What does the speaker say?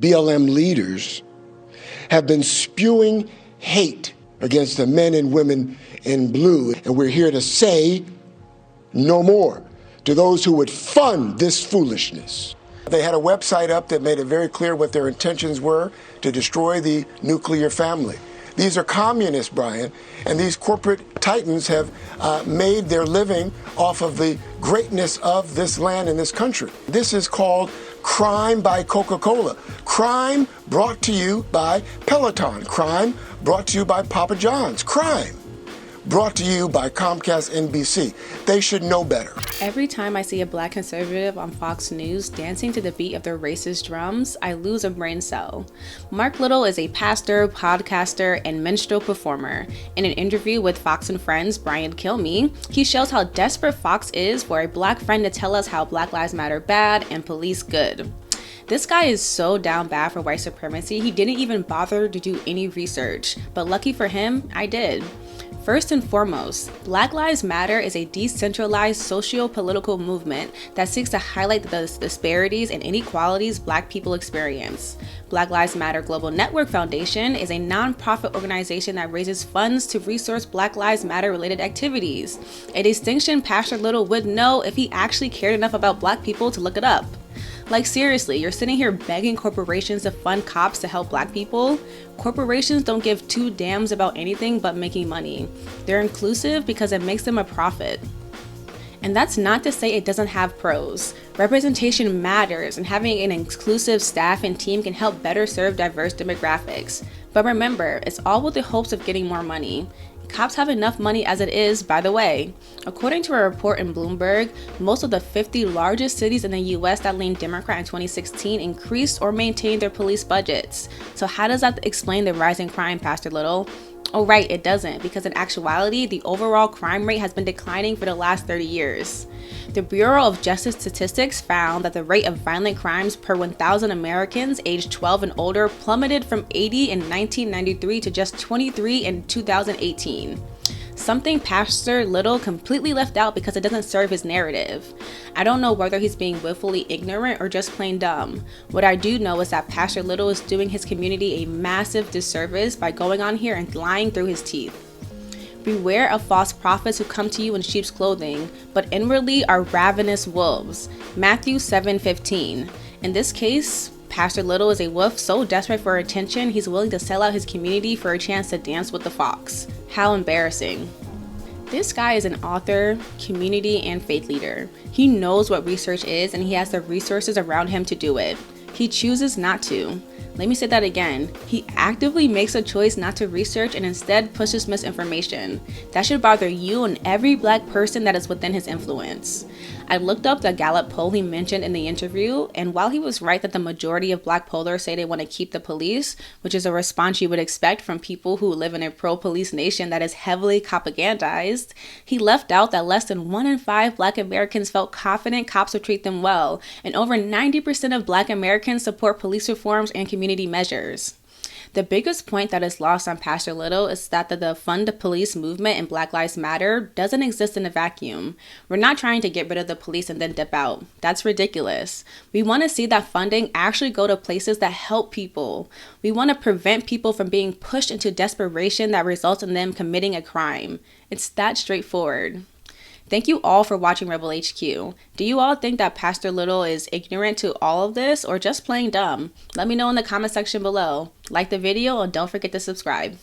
BLM leaders have been spewing hate against the men and women in blue. And we're here to say no more to those who would fund this foolishness. They had a website up that made it very clear what their intentions were: to destroy the nuclear family. These are communists, Brian, and these corporate titans have made their living off of the greatness of this land and this country. This is called crime by Coca-Cola. Crime brought to you by Peloton. Crime brought to you by Papa John's. Crime brought to you by Comcast NBC. They should know better. Every time I see a black conservative on Fox News dancing to the beat of their racist drums, I lose a brain cell. Mark Little is a pastor, podcaster, and minstrel performer. In an interview with Fox and Friends' Brian Kilmeade, he shows how desperate Fox is for a black friend to tell us how Black Lives Matter bad and police good. This guy is so down bad for white supremacy, he didn't even bother to do any research. But lucky for him, I did. First and foremost, Black Lives Matter is a decentralized socio-political movement that seeks to highlight the disparities and inequalities black people experience. Black Lives Matter Global Network Foundation is a non-profit organization that raises funds to resource Black Lives Matter related activities, a distinction Pastor Little would know if he actually cared enough about black people to look it up. Like seriously, you're sitting here begging corporations to fund cops to help black people? Corporations don't give two damns about anything but making money. They're inclusive because it makes them a profit. And that's not to say it doesn't have pros. Representation matters, and having an inclusive staff and team can help better serve diverse demographics. But remember, it's all with the hopes of getting more money. Cops have enough money as it is, by the way. According to a report in Bloomberg, most of the 50 largest cities in the US that leaned Democrat in 2016 increased or maintained their police budgets. So how does that explain the rise in crime, Pastor Little? Oh right, it doesn't, because in actuality, the overall crime rate has been declining for the last 30 years. The Bureau of Justice Statistics found that the rate of violent crimes per 1,000 Americans aged 12 and older plummeted from 80 in 1993 to just 23 in 2018. Something Pastor Little completely left out because it doesn't serve his narrative. I don't know whether he's being willfully ignorant or just plain dumb. What I do know is that Pastor Little is doing his community a massive disservice by going on here and lying through his teeth. Beware of false prophets who come to you in sheep's clothing, but inwardly are ravenous wolves. Matthew 7:15. In this case, Pastor Little is a wolf so desperate for attention, he's willing to sell out his community for a chance to dance with the fox. How embarrassing. This guy is an author, community, and faith leader. He knows what research is, and he has the resources around him to do it. He chooses not to. Let me say that again. He actively makes a choice not to research and instead pushes misinformation. That should bother you and every black person that is within his influence. I looked up the Gallup poll he mentioned in the interview, and while he was right that the majority of black pollers say they want to keep the police, which is a response you would expect from people who live in a pro-police nation that is heavily propagandized, he left out that less than 1 in 5 black Americans felt confident cops would treat them well, and over 90% of black Americans support police reforms and community measures. The biggest point that is lost on Pastor Little is that the Fund the Police movement and Black Lives Matter doesn't exist in a vacuum. We're not trying to get rid of the police and then dip out. That's ridiculous. We want to see that funding actually go to places that help people. We want to prevent people from being pushed into desperation that results in them committing a crime. It's that straightforward. Thank you all for watching Rebel HQ. Do you all think that Pastor Little is ignorant to all of this or just plain dumb? Let me know in the comment section below. Like the video and don't forget to subscribe.